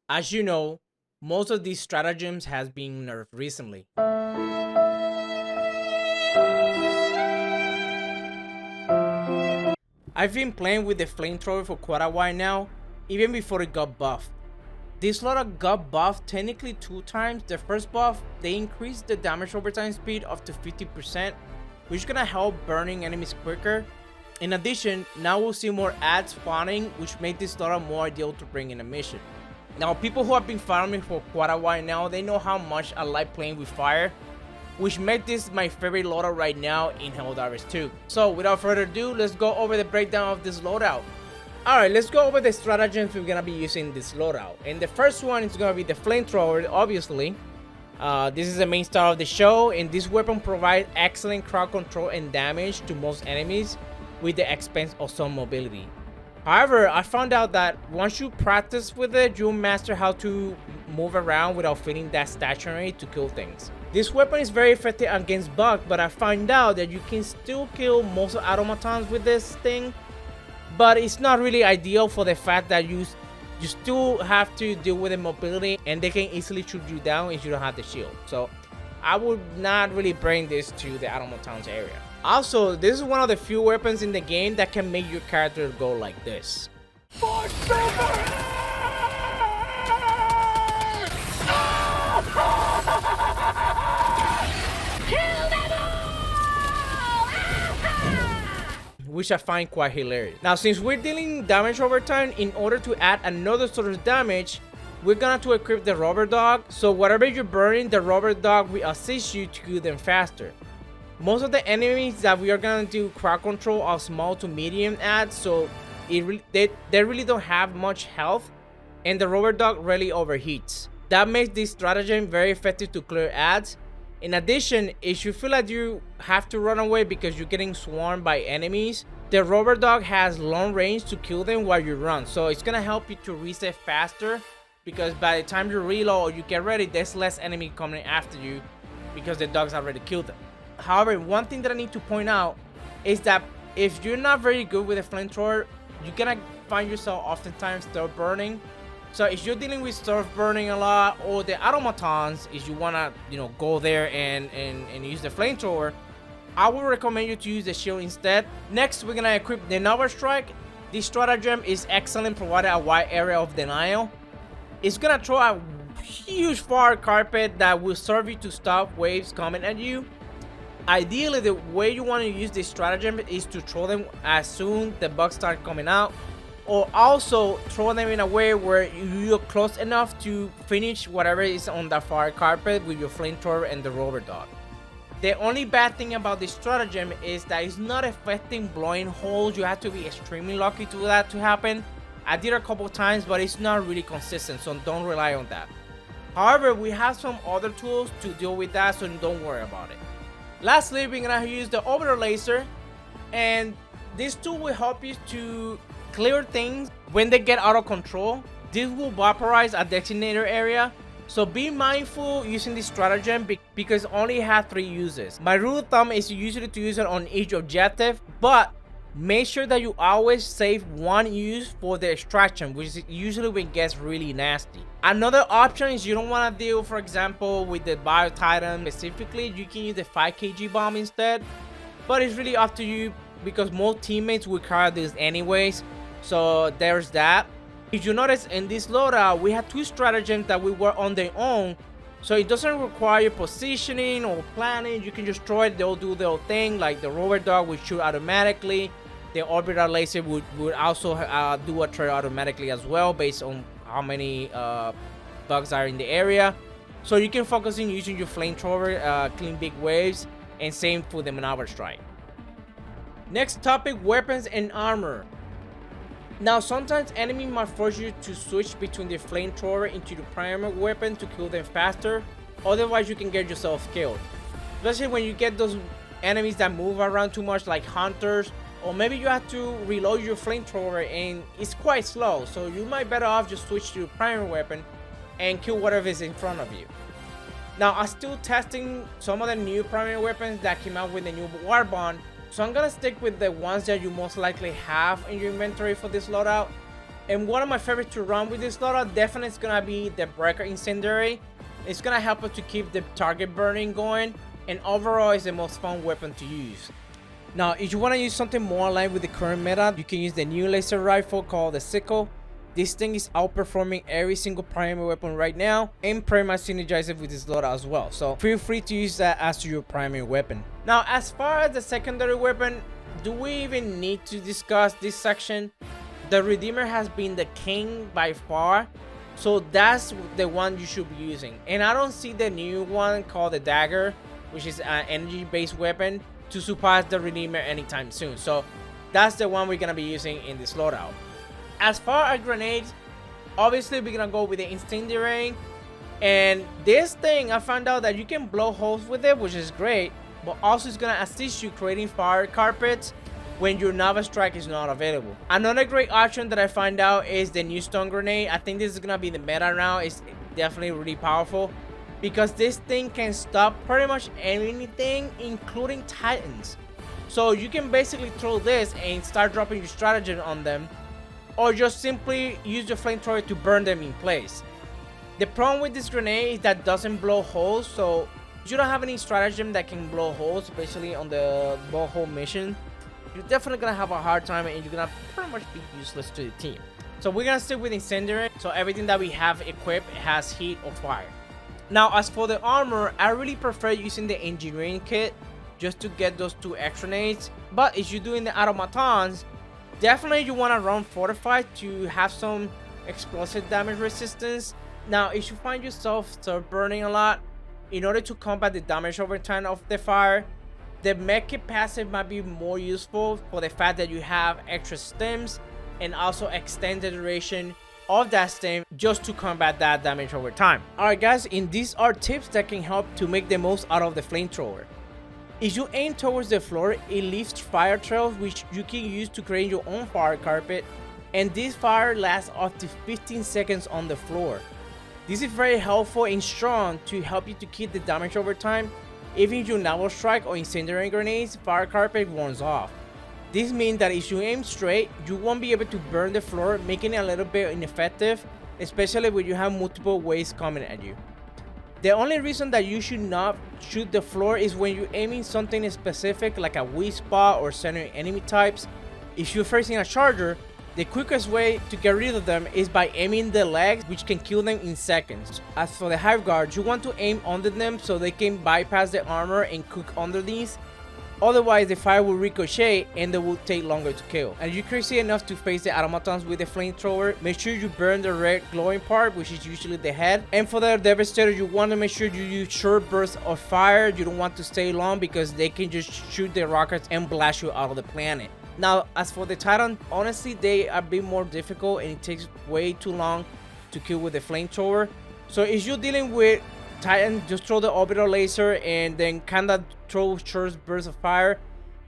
As you know, most of these stratagems has been nerfed recently. I've been playing with the flamethrower for quite a while now, even before it got buffed. This loadout got buffed technically 2 times. The first buff, they increased the damage overtime speed up to 50%, which is gonna help burning enemies quicker. In addition, now we'll see more ads spawning, which make this loadout more ideal to bring in a mission. Now, people who have been following me for quite a while now, they know how much I like playing with fire, which made this my favorite loadout right now in Helldivers 2. So without further ado, let's go over the breakdown of this loadout. Alright, let's go over the stratagems we're gonna be using this loadout. And the first one is gonna be the flamethrower, obviously. This is the main star of the show, and this weapon provides excellent crowd control and damage to most enemies with the expense of some mobility. However, I found out that once you practice with it, you'll master how to move around without feeling that stationary to kill things. This weapon is very effective against bugs, but I find out that you can still kill most automatons with this thing, but it's not really ideal for the fact that you still have to deal with the mobility, and they can easily shoot you down if you don't have the shield. So I would not really bring this to the automatons area. Also, this is one of the few weapons in the game that can make your character go like this. Which I find quite hilarious. Now, since we're dealing damage over time, in order to add another sort of damage, we're gonna have to equip the rubber dog. So whatever you're burning, the rubber dog will assist you to kill them faster. Most of the enemies that we are gonna do crowd control are small to medium ads, so they really don't have much health, and the rubber dog really overheats. That makes this stratagem very effective to clear ads. In addition, if you feel like you have to run away because you're getting swarmed by enemies, the rubber dog has long range to kill them while you run, so it's gonna help you to reset faster, because by the time you reload or you get ready, there's less enemy coming after you because the dogs already killed them. However, one thing that I need to point out is that if you're not very good with a flamethrower, you're gonna find yourself oftentimes still burning. So if you're dealing with stuff burning a lot, or the automatons, if you wanna, go there and use the flamethrower, I would recommend you to use the shield instead. Next, we're gonna equip the Nova Strike. This stratagem is excellent, providing a wide area of denial. It's gonna throw a huge fire carpet that will serve you to stop waves coming at you. Ideally, the way you want to use this stratagem is to throw them as soon the bugs start coming out, or also throw them in a way where you're close enough to finish whatever is on that fire carpet with your flamethrower and the rubber dog. The only bad thing about this stratagem is that it's not affecting blowing holes. You have to be extremely lucky to that to happen. I did a couple times, but it's not really consistent, so don't rely on that. However, we have some other tools to deal with that, so don't worry about it. Lastly, we're gonna use the Orbital Laser, and this tool will help you to clear things when they get out of control. This will vaporize a designated area, so be mindful using this stratagem because it only has 3 uses. My rule of thumb is usually to use it on each objective, but make sure that you always save 1 use for the extraction, which is usually when it gets really nasty. Another option is you don't want to deal, for example, with the Bio-Titan specifically, you can use the 5 kg bomb instead, but it's really up to you because most teammates will carry this anyways, so there's that. If you notice in this loadout, we have 2 stratagems that we work on their own, so it doesn't require positioning or planning. You can just throw it, they'll do their thing. Like the rubber dog will shoot automatically. The orbital laser would also do a trade automatically as well based on how many bugs are in the area. So you can focus on using your flamethrower, clean big waves, and same for the Maneuver Strike. Next topic, weapons and armor. Now sometimes enemies might force you to switch between the flamethrower into the primary weapon to kill them faster, otherwise you can get yourself killed. Especially when you get those enemies that move around too much like hunters, or maybe you have to reload your flamethrower and it's quite slow, so you might better off just switch to your primary weapon and kill whatever is in front of you. Now I'm still testing some of the new primary weapons that came out with the new warbond, so I'm gonna stick with the ones that you most likely have in your inventory for this loadout. And one of my favorites to run with this loadout definitely is gonna be the Breaker Incendiary. It's gonna help us to keep the target burning going, and overall it's the most fun weapon to use. Now, if you want to use something more aligned with the current meta, you can use the new laser rifle called the Sickle. This thing is outperforming every single primary weapon right now, and pretty much synergizes with this loadout as well. So feel free to use that as your primary weapon. Now, as far as the secondary weapon, do we even need to discuss this section? The Redeemer has been the king by far, so that's the one you should be using. And I don't see the new one called the Dagger, which is an energy-based weapon, to surpass the Redeemer anytime soon. So that's the one we're gonna be using in this loadout. As far as grenades, obviously we're gonna go with the Incendiary. And this thing, I found out that you can blow holes with it, which is great, but also it's gonna assist you creating fire carpets when your Novice Strike is not available. Another great option that I find out is the new Stun Grenade. I think this is gonna be the meta now. It's definitely really powerful, because this thing can stop pretty much anything, including Titans. So you can basically throw this and start dropping your stratagem on them, or just simply use your Flamethrower to burn them in place. The problem with this grenade is that it doesn't blow holes, so if you don't have any stratagem that can blow holes, especially on the blow hole mission, you're definitely gonna have a hard time and you're gonna pretty much be useless to the team. So we're gonna stick with Incendiary, so everything that we have equipped has heat or fire. Now, as for the armor, I really prefer using the engineering kit just to get those 2 extra nades. But if you're doing the automatons, definitely you want to run fortified to have some explosive damage resistance. Now, if you find yourself start burning a lot, in order to combat the damage over time of the fire, the medkit passive might be more useful for the fact that you have extra stems and also extend the duration of that stem just to combat that damage over time. Alright guys, and these are tips that can help to make the most out of the Flamethrower. If you aim towards the floor, it leaves fire trails which you can use to create your own fire carpet, and this fire lasts up to 15 seconds on the floor. This is very helpful and strong to help you to keep the damage over time. Even if your Naval Strike or Incendiary Grenades fire carpet warns off. This means that if you aim straight, you won't be able to burn the floor, making it a little bit ineffective, especially when you have multiple waves coming at you. The only reason that you should not shoot the floor is when you're aiming something specific like a weak spot or certain enemy types. If you're facing a charger, the quickest way to get rid of them is by aiming the legs, which can kill them in seconds. As for the Hive Guards, you want to aim under them so they can bypass the armor and cook under these. Otherwise, the fire will ricochet and they will take longer to kill. And if you're crazy enough to face the automatons with the Flamethrower, make sure you burn the red glowing part, which is usually the head. And for the Devastator, you want to make sure you use short bursts of fire. You don't want to stay long because they can just shoot their rockets and blast you out of the planet. Now, as for the Titan, honestly, they are a bit more difficult and it takes way too long to kill with the Flamethrower. So if you're dealing with Titan, just throw the orbital laser and then kind of throw short bursts of fire,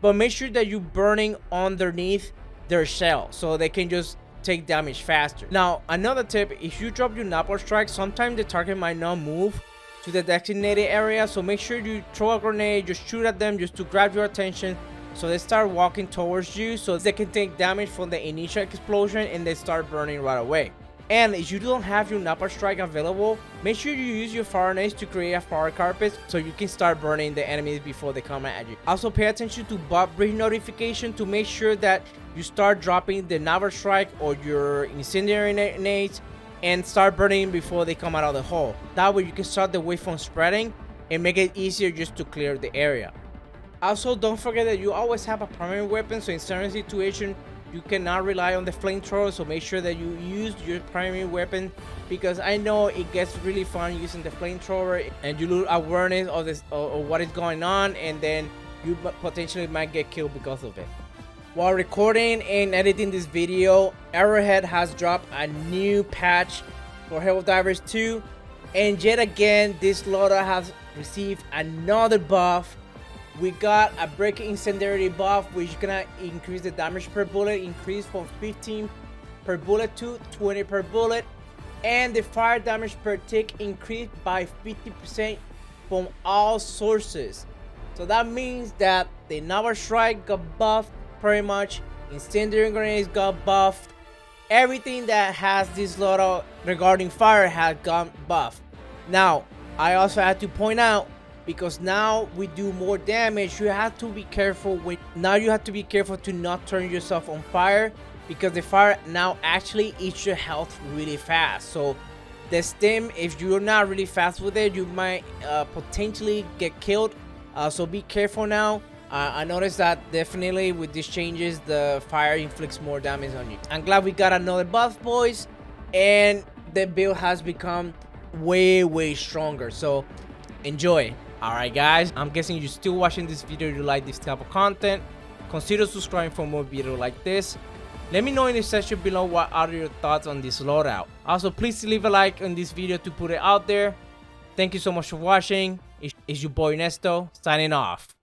but make sure that you're burning underneath their shell so they can just take damage faster. Now, another tip, if you drop your Napalm Strike, sometimes the target might not move to the designated area, so make sure you throw a grenade, just shoot at them just to grab your attention so they start walking towards you so they can take damage from the initial explosion and they start burning right away. And if you don't have your Napalm Strike available, make sure you use your fire nades to create a fire carpet so you can start burning the enemies before they come at you. Also, pay attention to bot bridge notification to make sure that you start dropping the Napalm Strike or your Incendiary nades and start burning before they come out of the hole. That way you can start the wave from spreading and make it easier just to clear the area. Also, don't forget that you always have a primary weapon, so in certain situations you cannot rely on the Flamethrower, so make sure that you use your primary weapon, because I know it gets really fun using the Flamethrower and you lose awareness of this or what is going on, and then you potentially might get killed because of it. While recording and editing this video, Arrowhead has dropped a new patch for Helldivers 2, and yet again this loadout has received another buff. We got a Breaking Incendiary buff, which is gonna increase the damage per bullet, increase from 15 per bullet to 20 per bullet, and the fire damage per tick increased by 50% from all sources. So that means that the Naval Strike got buffed pretty much, Incendiary Grenades got buffed, everything that has this loadout regarding fire has gone buff. Now, I also had to point out, because now we do more damage, you have to be careful to not turn yourself on fire, because the fire now actually eats your health really fast. So the stim, if you're not really fast with it, you might potentially get killed. So be careful now. I noticed that definitely with these changes, the fire inflicts more damage on you. I'm glad we got another buff, boys, and the build has become way stronger. So enjoy. Alright guys, I'm guessing you're still watching this video, you like this type of content. Consider subscribing for more videos like this. Let me know in the section below what are your thoughts on this loadout. Also, please leave a like on this video to put it out there. Thank you so much for watching. It's your boy Nesto signing off.